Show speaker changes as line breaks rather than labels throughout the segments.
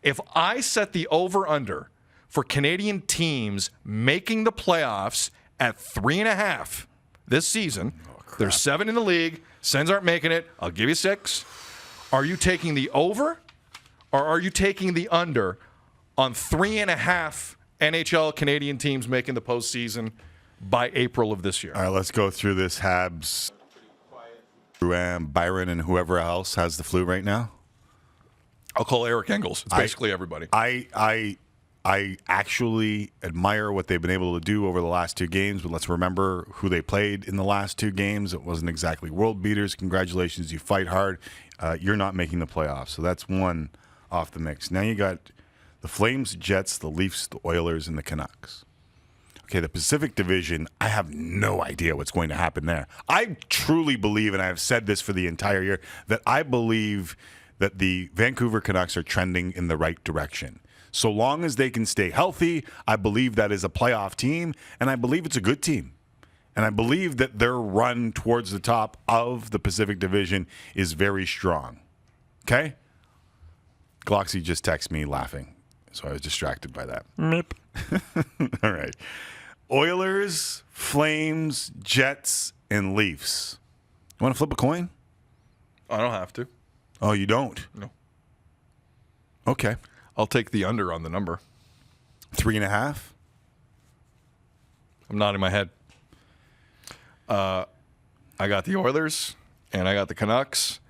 If I set the over-under for Canadian teams making the playoffs at 3.5 this season, there's 7 in the league. Sens aren't making it. I'll give you 6. Are you taking the over, or are you taking the under on 3.5 NHL Canadian teams making the postseason by April of this year?
All right, let's go through this. Habs, Byron, and whoever else has the flu right now.
I'll call Eric Engels. It's basically everybody.
I actually admire what they've been able to do over the last 2 games, but let's remember who they played in the last 2 games. It wasn't exactly world beaters. Congratulations, you fight hard. You're not making the playoffs, so that's one off the mix. Now you got the Flames, Jets, the Leafs, the Oilers, and the Canucks. Okay, the Pacific Division, I have no idea what's going to happen there. I truly believe, and I have said this for the entire year, that I believe that the Vancouver Canucks are trending in the right direction. So long as they can stay healthy, I believe that is a playoff team, and I believe it's a good team. And I believe that their run towards the top of the Pacific Division is very strong. Okay? Gloxy just texted me laughing, so I was distracted by that.
Meep.
All right. Oilers, Flames, Jets, and Leafs. You want to flip a coin?
I don't have to.
Oh, you don't?
No.
Okay.
I'll take the under on the number.
3.5?
I'm nodding my head. I got the Oilers, and I got the Canucks,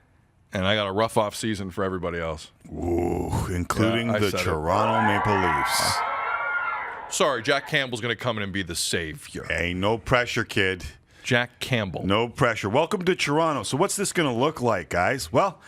and I got a rough off season for everybody else.
Ooh, including the Toronto Maple Leafs.
Sorry, Jack Campbell's going to come in and be the savior.
Hey, no pressure, kid.
Jack Campbell.
No pressure. Welcome to Toronto. So what's this going to look like, guys? Well,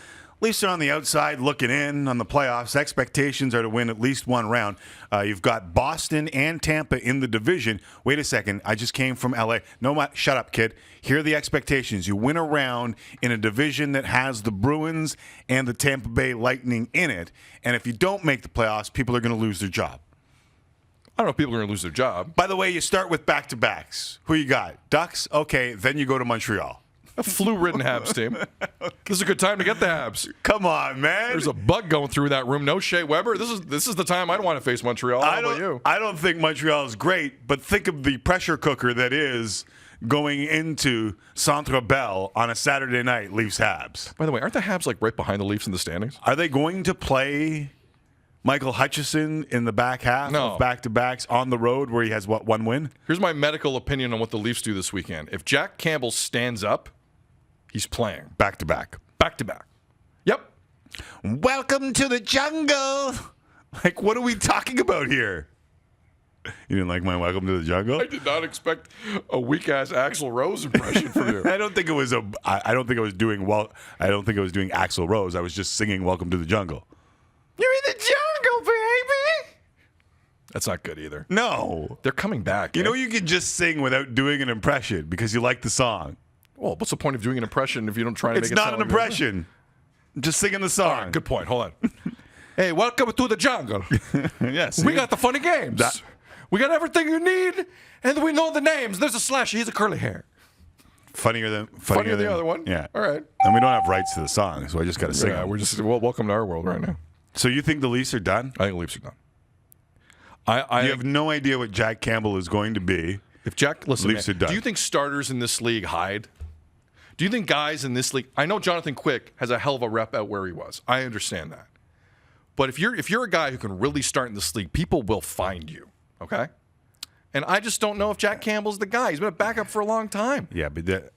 Leafs are on the outside looking in on the playoffs. Expectations are to win at least one round. You've got Boston and Tampa in the division. Wait a second. I just came from L.A. No, shut up, kid. Here are the expectations. You win a round in a division that has the Bruins and the Tampa Bay Lightning in it. And if you don't make the playoffs, people are going to lose their job.
I don't know if people are going to lose their job.
By the way, you start with back-to-backs. Who you got? Ducks? Okay, then you go to Montreal.
A flu-ridden Habs team. This is a good time to get the Habs.
Come on, man.
There's a bug going through that room. No Shea Weber. This is the time I'd want to face Montreal. How about you?
I don't think Montreal is great, but think of the pressure cooker that is going into Centre Bell on a Saturday night, Leafs Habs.
By the way, aren't the Habs like right behind the Leafs in the standings?
Are they going to play Michael Hutchison in the back half of back-to-backs on the road where he has, what, 1 win?
Here's my medical opinion on what the Leafs do this weekend. If Jack Campbell stands up, he's playing.
Back-to-back.
Back-to-back. Yep.
Welcome to the jungle. Like, what are we talking about here? You didn't like my welcome to the jungle?
I did not expect a weak-ass Axl Rose impression from you.
I don't think it was I don't think I was doing Axl Rose. I was just singing Welcome to the Jungle. You're in the jungle, baby.
That's not good either.
No.
They're coming back.
You know you can just sing without doing an impression because you like the song.
Well, what's the point of doing an impression if you don't try to make it sound
It's not an impression. I'm just singing the song.
All right, good point. Hold on. Hey, welcome to the jungle.
Yes.
We got the funny games. We got everything you need, and we know the names. There's a Slashy. He's a curly hair.
Funnier than
the other one?
Yeah.
All right.
And we don't have rights to the song, so I just got to sing it.
We're just, welcome to our world right now.
So you think the Leafs are done?
I think the Leafs are done.
You have no idea what Jack Campbell is going to be.
If Jack, listen,
Leafs are done.
Do you think starters in this league hide? Do you think guys in this league? I know Jonathan Quick has a hell of a rep out where he was. I understand that. But if you're a guy who can really start in this league, people will find you. Okay. And I just don't know if Jack Campbell's the guy. He's been a backup for a long time.
Yeah, but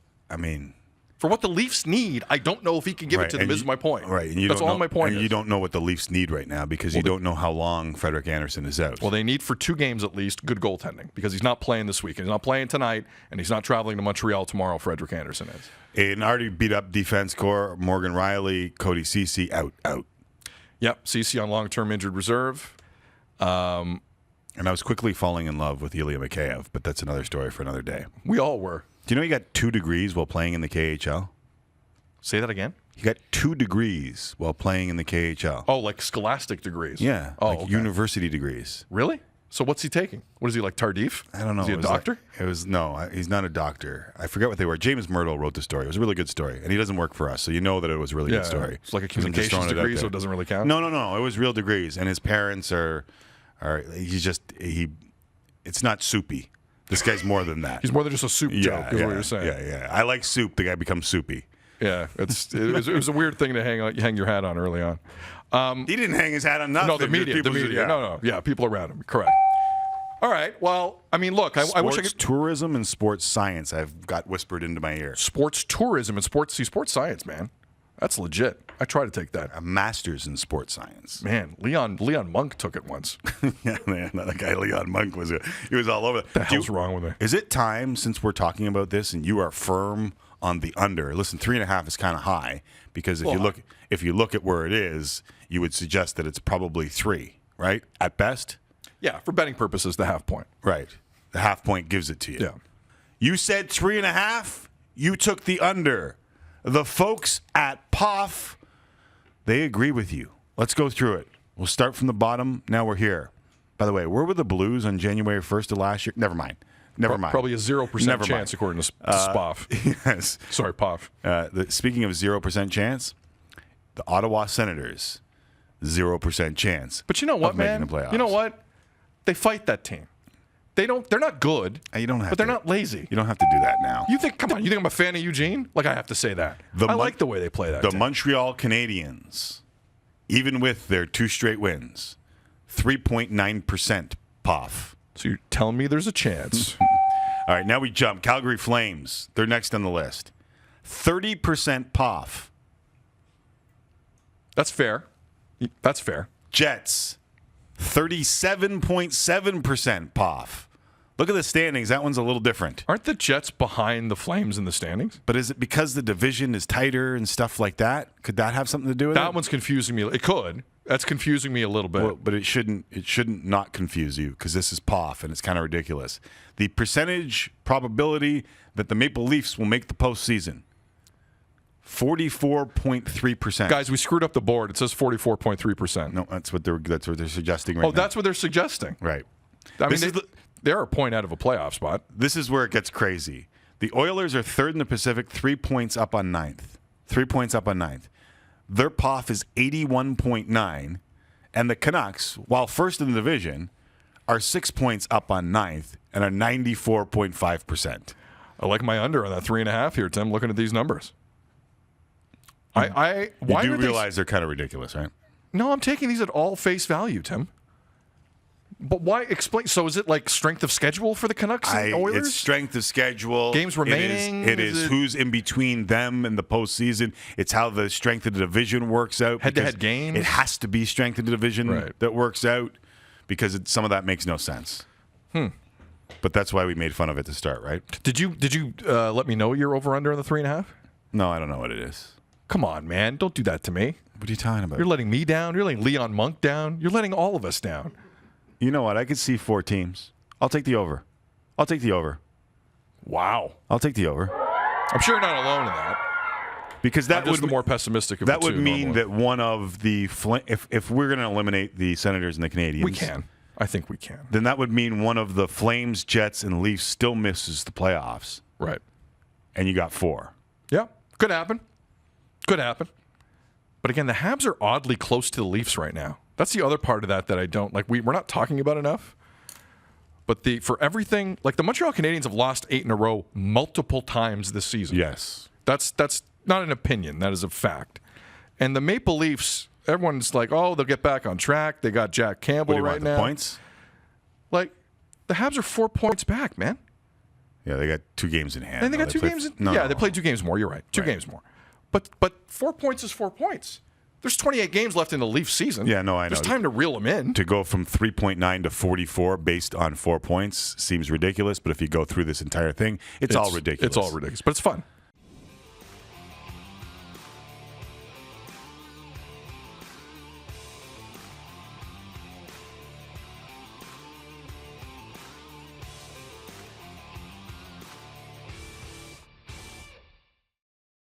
for what the Leafs need, I don't know if he can give it to them. This is my point.
Right, and
that's all my point.
And you don't know what the Leafs need right now because you don't know how long Frederik Andersen is out.
Well, they need for 2 games at least good goaltending because he's not playing this week. He's not playing tonight, and he's not traveling to Montreal tomorrow. Frederik Andersen is.
An already beat up defense core: Morgan Riley, Cody Ceci out.
Yep, Ceci on long-term injured reserve.
And I was quickly falling in love with Ilya Mikheyev, but that's another story for another day.
We all were.
Do you know he got 2 degrees while playing in the KHL?
Say that again?
He got 2 degrees while playing in the KHL.
Oh, like scholastic degrees?
Yeah,
Oh,
like university degrees.
Really? So what's he taking? What is he, like Tardif?
I don't know.
Is he a doctor?
He's not a doctor. I forget what they were. James Myrtle wrote the story. It was a really good story, and he doesn't work for us, so you know that it was a really good story.
It's like a communications degree, so it doesn't really count.
No. It was real degrees, and his parents are. It's not soupy. This guy's more than that.
He's more than just a soup joke, is what you're saying.
Yeah. I like soup. The guy becomes soupy.
Yeah, it was a weird thing to hang your hat on early on.
He didn't hang his hat on nothing.
No, the media.
Yeah.
No. Yeah, people around him. Correct. All right. Well, I mean, look, I wish I could.
Tourism and sports science. I've got whispered into my ear.
Sports tourism and sports science, man. That's legit. I try to take that.
A master's in sports science.
Man, Leon Monk took it once.
Yeah, man. That guy Leon Monk was all over.
What the hell's wrong with me?
Is it time, since we're talking about this, and you are firm on the under? Listen, 3.5 is kind of high because if you look at where it is, you would suggest that it's probably 3, right? At best.
Yeah, for betting purposes, the half point.
Right. The half point gives it to you.
Yeah.
You said 3.5. You took the under. The folks at POF, they agree with you. Let's go through it. We'll start from the bottom. Now we're here. By the way, where were the Blues on January 1st of last year? Never mind. Probably
a 0% chance, according to Spoff.
Yes.
Sorry, Poff.
Speaking of 0% chance, the Ottawa Senators, 0% chance.
But you know what, man? You know what? They fight that team. They're not good.
You don't have
but they're not lazy.
You don't have to do that now.
Come on, you think I'm a fan of Eugene? Like, I have to say that. I like the way they play that
The
team.
Montreal Canadiens, even with their 2 straight wins, 3.9% POF.
So you're telling me there's a chance.
All right, now we jump. Calgary Flames, they're next on the list. 30% POF.
That's fair. That's fair.
Jets, 37.7% POF. Look at the standings. That one's a little different.
Aren't the Jets behind the Flames in the standings?
But is it because the division is tighter and stuff like that? Could that have something to do with it?
That one's confusing me. It could. That's confusing me a little bit.
Well, but it shouldn't not confuse you because this is POF and it's kind of ridiculous. The percentage probability that the Maple Leafs will make the postseason, 44.3%.
Guys, we screwed up the board. It says 44.3%.
No, that's what they're suggesting right now.
Oh, that's what they're suggesting.
Right.
I mean, they're a point out of a playoff spot.
This is where it gets crazy. The Oilers are third in the Pacific, 3 points up on ninth. 3 points up on ninth. Their POF is 81.9, and the Canucks, while first in the division, are 6 points up on ninth and are 94.5%.
I like my under on that 3.5 here, Tim. Looking at these numbers,
You do realize they're kind of ridiculous, right?
No, I'm taking these at all face value, Tim. But why explain? So is it like strength of schedule for the Canucks and Oilers?
It's strength of schedule.
Games remaining?
It is who's in between them and the postseason. It's how the strength of the division works out.
Head-to-head games?
It has to be strength of the division that works out because some of that makes no sense. But that's why we made fun of it to start, right?
Did you let me know you're over under on the 3.5?
No, I don't know what it is.
Come on, man. Don't do that to me.
What are you talking about?
You're letting me down. You're letting Leon Monk down. You're letting all of us down.
You know what? I could see 4 teams. I'll take the over.
Wow.
I'll take the over.
I'm sure you're not alone in that.
Because that
would be the more pessimistic of the two.
That would mean
normally.
that one of the if we're going to eliminate the Senators and the Canadiens,
we can. I think we can.
Then that would mean one of the Flames, Jets, and Leafs still misses the playoffs.
Right.
And you got 4.
Yeah. Could happen. But again, the Habs are oddly close to the Leafs right now. That's the other part of that I don't like. We're not talking about enough. But for everything, like the Montreal Canadiens have lost 8 in a row multiple times this season.
Yes.
That's not an opinion. That is a fact. And the Maple Leafs, everyone's like, oh, they'll get back on track. They got Jack Campbell right now.
The points?
Like, the Habs are 4 points back, man.
Yeah, they got 2 games in hand.
And they got 2 games. They played 2 games more. You're right. 2 games more. But 4 points is 4 points. There's 28 games left in the Leafs season.
Yeah, no, I know.
There's time to reel them in.
To go from 3.9 to 44 based on 4 points seems ridiculous. But if you go through this entire thing, it's all ridiculous.
It's all ridiculous. But it's fun.